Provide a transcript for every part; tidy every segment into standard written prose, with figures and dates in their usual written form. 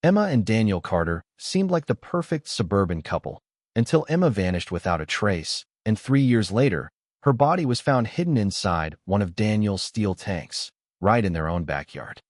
Emma and Daniel Carter seemed like the perfect suburban couple until Emma vanished without a trace, and 3 years later, her body was found hidden inside one of Daniel's steel tanks, right in their own backyard.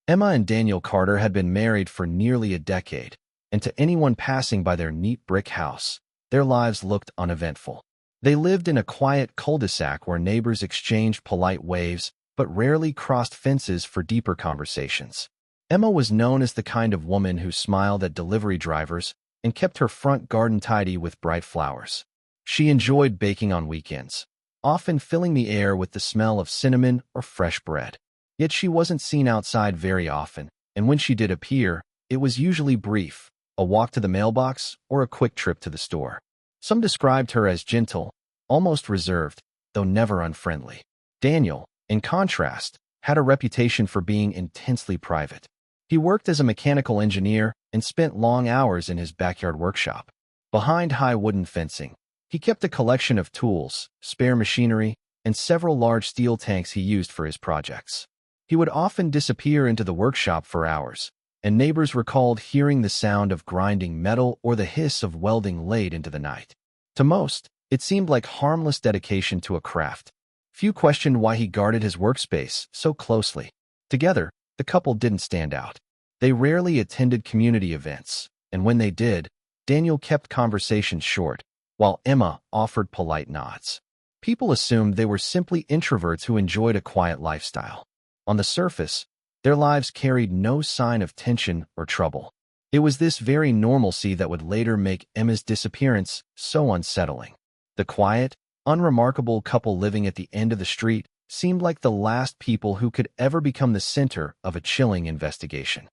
Emma and Daniel Carter had been married for nearly a decade, and to anyone passing by their neat brick house, their lives looked uneventful. They lived in a quiet cul-de-sac where neighbors exchanged polite waves but rarely crossed fences for deeper conversations. Emma was known as the kind of woman who smiled at delivery drivers and kept her front garden tidy with bright flowers. She enjoyed baking on weekends, often filling the air with the smell of cinnamon or fresh bread. Yet she wasn't seen outside very often, and when she did appear, it was usually brief, a walk to the mailbox or a quick trip to the store. Some described her as gentle, almost reserved, though never unfriendly. Daniel, in contrast, had a reputation for being intensely private. He worked as a mechanical engineer and spent long hours in his backyard workshop. Behind high wooden fencing, he kept a collection of tools, spare machinery, and several large steel tanks he used for his projects. He would often disappear into the workshop for hours, and neighbors recalled hearing the sound of grinding metal or the hiss of welding late into the night. To most, it seemed like harmless dedication to a craft. Few questioned why he guarded his workspace so closely. Together, the couple didn't stand out. They rarely attended community events, and when they did, Daniel kept conversations short, while Emma offered polite nods. People assumed they were simply introverts who enjoyed a quiet lifestyle. On the surface, their lives carried no sign of tension or trouble. It was this very normalcy that would later make Emma's disappearance so unsettling. The quiet, unremarkable couple living at the end of the street seemed like the last people who could ever become the center of a chilling investigation.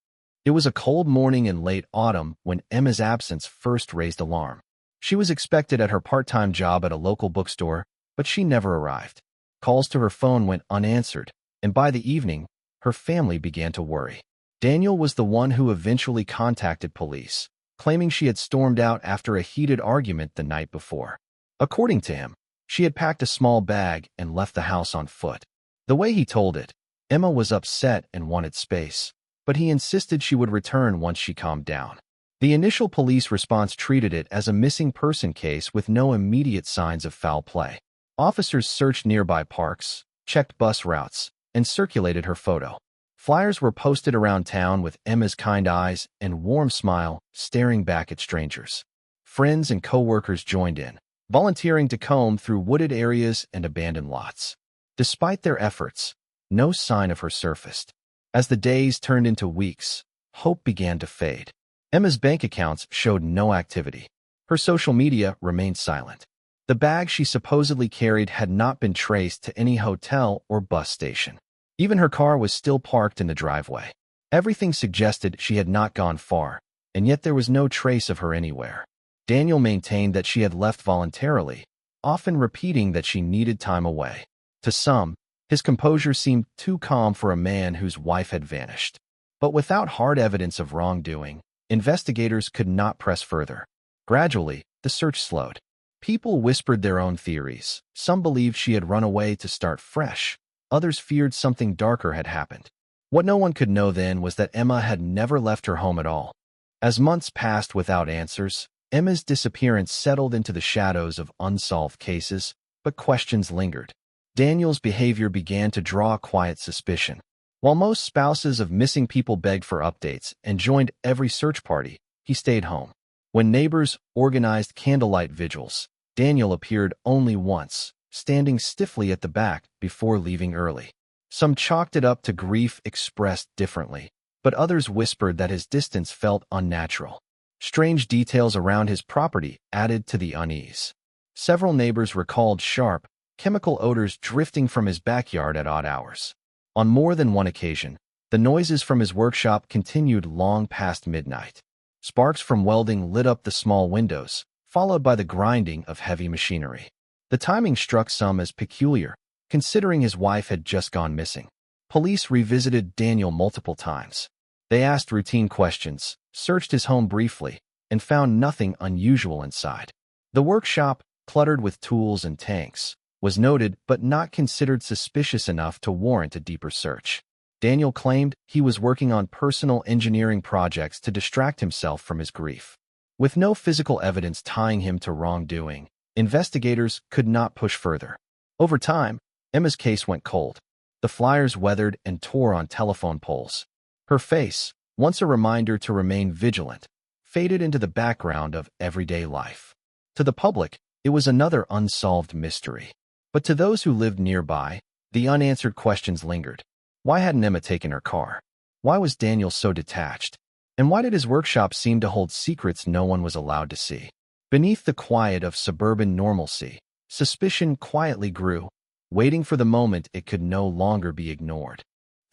It was a cold morning in late autumn when Emma's absence first raised alarm. She was expected at her part-time job at a local bookstore, but she never arrived. Calls to her phone went unanswered, and by the evening, her family began to worry. Daniel was the one who eventually contacted police, claiming she had stormed out after a heated argument the night before. According to him, she had packed a small bag and left the house on foot. The way he told it, Emma was upset and wanted space, but he insisted she would return once she calmed down. The initial police response treated it as a missing person case with no immediate signs of foul play. Officers searched nearby parks, checked bus routes, and circulated her photo. Flyers were posted around town with Emma's kind eyes and warm smile staring back at strangers. Friends and co-workers joined in, volunteering to comb through wooded areas and abandoned lots. Despite their efforts, no sign of her surfaced. As the days turned into weeks, hope began to fade. Emma's bank accounts showed no activity. Her social media remained silent. The bag she supposedly carried had not been traced to any hotel or bus station. Even her car was still parked in the driveway. Everything suggested she had not gone far, and yet there was no trace of her anywhere. Daniel maintained that she had left voluntarily, often repeating that she needed time away. To some, his composure seemed too calm for a man whose wife had vanished. But without hard evidence of wrongdoing, investigators could not press further. Gradually, the search slowed. People whispered their own theories. Some believed she had run away to start fresh. Others feared something darker had happened. What no one could know then was that Emma had never left her home at all. As months passed without answers, Emma's disappearance settled into the shadows of unsolved cases, but questions lingered. Daniel's behavior began to draw quiet suspicion. While most spouses of missing people begged for updates and joined every search party, he stayed home. When neighbors organized candlelight vigils, Daniel appeared only once, standing stiffly at the back before leaving early. Some chalked it up to grief expressed differently, but others whispered that his distance felt unnatural. Strange details around his property added to the unease. Several neighbors recalled sharp, chemical odors drifting from his backyard at odd hours. On more than one occasion, the noises from his workshop continued long past midnight. Sparks from welding lit up the small windows, followed by the grinding of heavy machinery. The timing struck some as peculiar, considering his wife had just gone missing. Police revisited Daniel multiple times. They asked routine questions, searched his home briefly, and found nothing unusual inside. The workshop, cluttered with tools and tanks, was noted but not considered suspicious enough to warrant a deeper search. Daniel claimed he was working on personal engineering projects to distract himself from his grief. With no physical evidence tying him to wrongdoing, investigators could not push further. Over time, Emma's case went cold. The flyers weathered and tore on telephone poles. Her face, once a reminder to remain vigilant, faded into the background of everyday life. To the public, it was another unsolved mystery. But to those who lived nearby, the unanswered questions lingered. Why hadn't Emma taken her car? Why was Daniel so detached? And why did his workshop seem to hold secrets no one was allowed to see? Beneath the quiet of suburban normalcy, suspicion quietly grew, waiting for the moment it could no longer be ignored.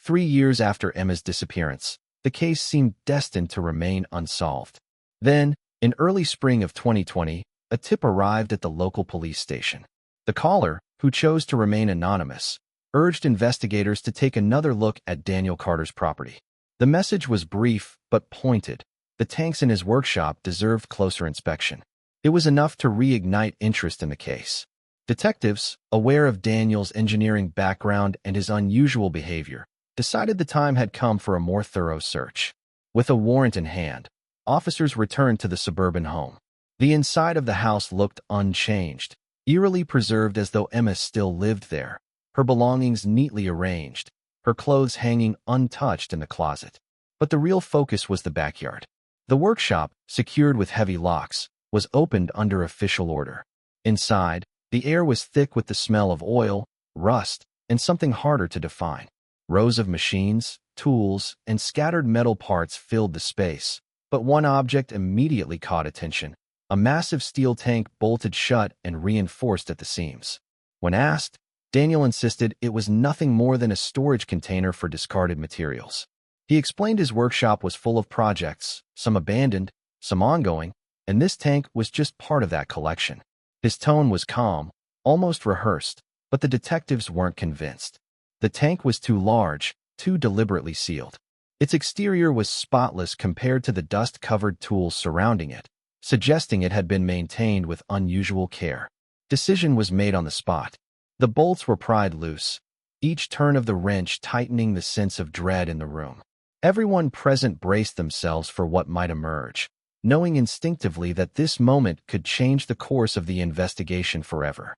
3 years after Emma's disappearance, the case seemed destined to remain unsolved. Then, in early spring of 2020, a tip arrived at the local police station. The caller, who chose to remain anonymous, urged investigators to take another look at Daniel Carter's property. The message was brief but pointed. The tanks in his workshop deserved closer inspection. It was enough to reignite interest in the case. Detectives, aware of Daniel's engineering background and his unusual behavior, decided the time had come for a more thorough search. With a warrant in hand, officers returned to the suburban home. The inside of the house looked unchanged, eerily preserved as though Emma still lived there, her belongings neatly arranged, her clothes hanging untouched in the closet. But the real focus was the backyard. The workshop, secured with heavy locks, was opened under official order. Inside, the air was thick with the smell of oil, rust, and something harder to define. Rows of machines, tools, and scattered metal parts filled the space, but one object immediately caught attention: a massive steel tank bolted shut and reinforced at the seams. When asked, Daniel insisted it was nothing more than a storage container for discarded materials. He explained his workshop was full of projects, some abandoned, some ongoing, and this tank was just part of that collection. His tone was calm, almost rehearsed, but the detectives weren't convinced. The tank was too large, too deliberately sealed. Its exterior was spotless compared to the dust-covered tools surrounding it, suggesting it had been maintained with unusual care. Decision was made on the spot. The bolts were pried loose, each turn of the wrench tightening the sense of dread in the room. Everyone present braced themselves for what might emerge, knowing instinctively that this moment could change the course of the investigation forever.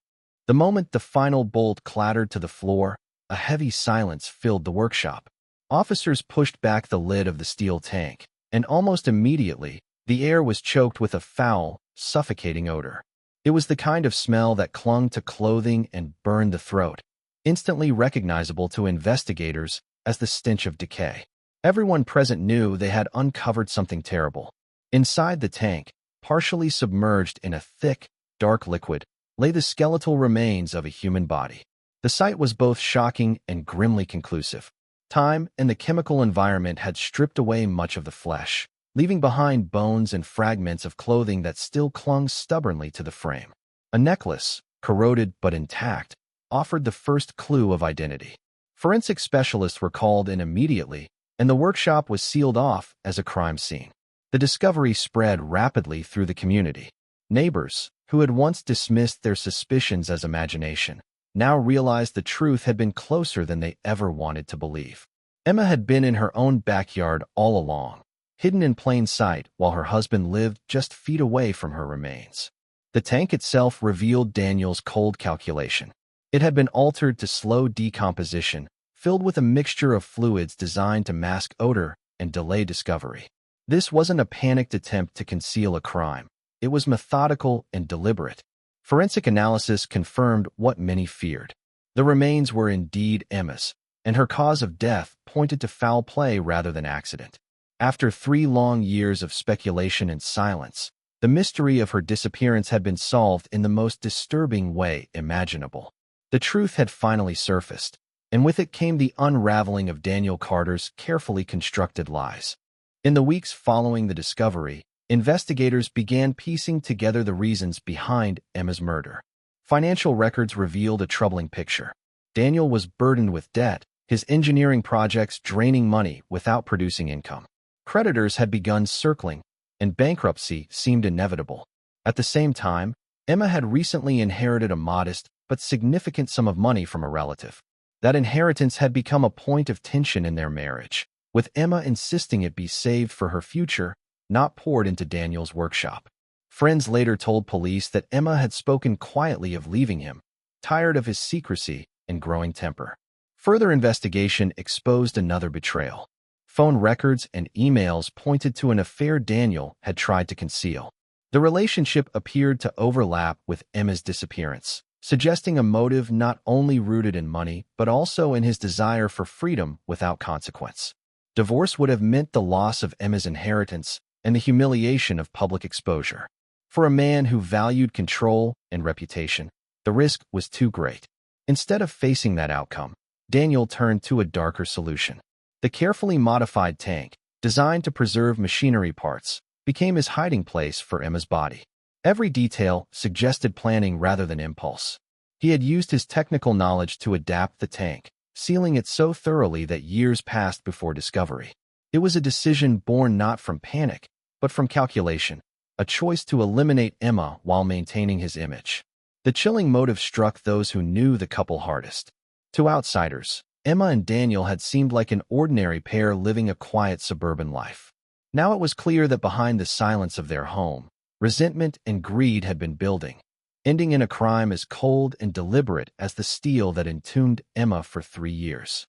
The moment the final bolt clattered to the floor, a heavy silence filled the workshop. Officers pushed back the lid of the steel tank, and almost immediately, the air was choked with a foul, suffocating odor. It was the kind of smell that clung to clothing and burned the throat, instantly recognizable to investigators as the stench of decay. Everyone present knew they had uncovered something terrible. Inside the tank, partially submerged in a thick, dark liquid, lay the skeletal remains of a human body. The sight was both shocking and grimly conclusive. Time and the chemical environment had stripped away much of the flesh, leaving behind bones and fragments of clothing that still clung stubbornly to the frame. A necklace, corroded but intact, offered the first clue of identity. Forensic specialists were called in immediately, and the workshop was sealed off as a crime scene. The discovery spread rapidly through the community. Neighbors, who had once dismissed their suspicions as imagination, now realized the truth had been closer than they ever wanted to believe. Emma had been in her own backyard all along, hidden in plain sight while her husband lived just feet away from her remains. The tank itself revealed Daniel's cold calculation. It had been altered to slow decomposition, filled with a mixture of fluids designed to mask odor and delay discovery. This wasn't a panicked attempt to conceal a crime. It was methodical and deliberate. Forensic analysis confirmed what many feared. The remains were indeed Emma's, and her cause of death pointed to foul play rather than accident. After 3 long years of speculation and silence, the mystery of her disappearance had been solved in the most disturbing way imaginable. The truth had finally surfaced, and with it came the unraveling of Daniel Carter's carefully constructed lies. In the weeks following the discovery, investigators began piecing together the reasons behind Emma's murder. Financial records revealed a troubling picture. Daniel was burdened with debt, his engineering projects draining money without producing income. Creditors had begun circling, and bankruptcy seemed inevitable. At the same time, Emma had recently inherited a modest but significant sum of money from a relative. That inheritance had become a point of tension in their marriage, with Emma insisting it be saved for her future, not poured into Daniel's workshop. Friends later told police that Emma had spoken quietly of leaving him, tired of his secrecy and growing temper. Further investigation exposed another betrayal. Phone records and emails pointed to an affair Daniel had tried to conceal. The relationship appeared to overlap with Emma's disappearance, suggesting a motive not only rooted in money but also in his desire for freedom without consequence. Divorce would have meant the loss of Emma's inheritance and the humiliation of public exposure. For a man who valued control and reputation, the risk was too great. Instead of facing that outcome, Daniel turned to a darker solution. The carefully modified tank, designed to preserve machinery parts, became his hiding place for Emma's body. Every detail suggested planning rather than impulse. He had used his technical knowledge to adapt the tank, sealing it so thoroughly that years passed before discovery. It was a decision born not from panic, but from calculation, a choice to eliminate Emma while maintaining his image. The chilling motive struck those who knew the couple hardest. To outsiders, Emma and Daniel had seemed like an ordinary pair living a quiet suburban life. Now it was clear that behind the silence of their home, resentment and greed had been building, ending in a crime as cold and deliberate as the steel that entombed Emma for 3 years.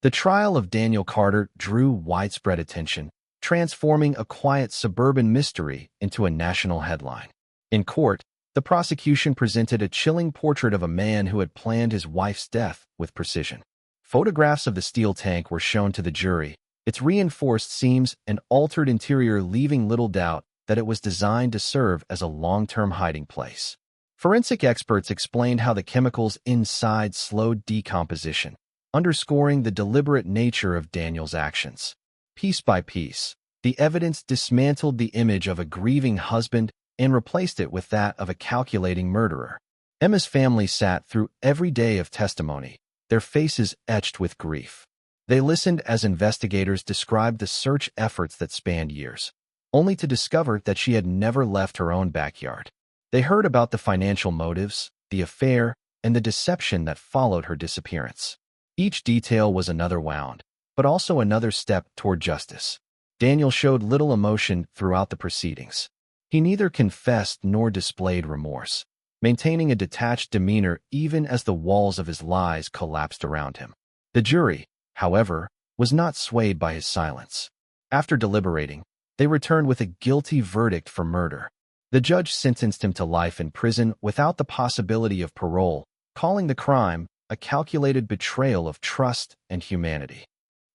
The trial of Daniel Carter drew widespread attention, transforming a quiet suburban mystery into a national headline. In court, the prosecution presented a chilling portrait of a man who had planned his wife's death with precision. Photographs of the steel tank were shown to the jury, its reinforced seams and altered interior leaving little doubt that it was designed to serve as a long-term hiding place. Forensic experts explained how the chemicals inside slowed decomposition, underscoring the deliberate nature of Daniel's actions. Piece by piece, the evidence dismantled the image of a grieving husband and replaced it with that of a calculating murderer. Emma's family sat through every day of testimony, their faces etched with grief. They listened as investigators described the search efforts that spanned years, only to discover that she had never left her own backyard. They heard about the financial motives, the affair, and the deception that followed her disappearance. Each detail was another wound, but also another step toward justice. Daniel showed little emotion throughout the proceedings. He neither confessed nor displayed remorse, maintaining a detached demeanor even as the walls of his lies collapsed around him. The jury, however, was not swayed by his silence. After deliberating, they returned with a guilty verdict for murder. The judge sentenced him to life in prison without the possibility of parole, calling the crime a calculated betrayal of trust and humanity.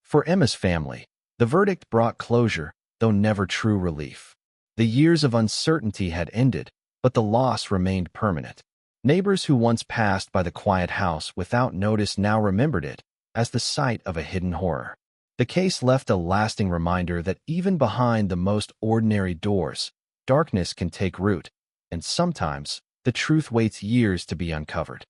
For Emma's family, the verdict brought closure, though never true relief. The years of uncertainty had ended, but the loss remained permanent. Neighbors who once passed by the quiet house without notice now remembered it as the site of a hidden horror. The case left a lasting reminder that even behind the most ordinary doors, darkness can take root, and sometimes the truth waits years to be uncovered.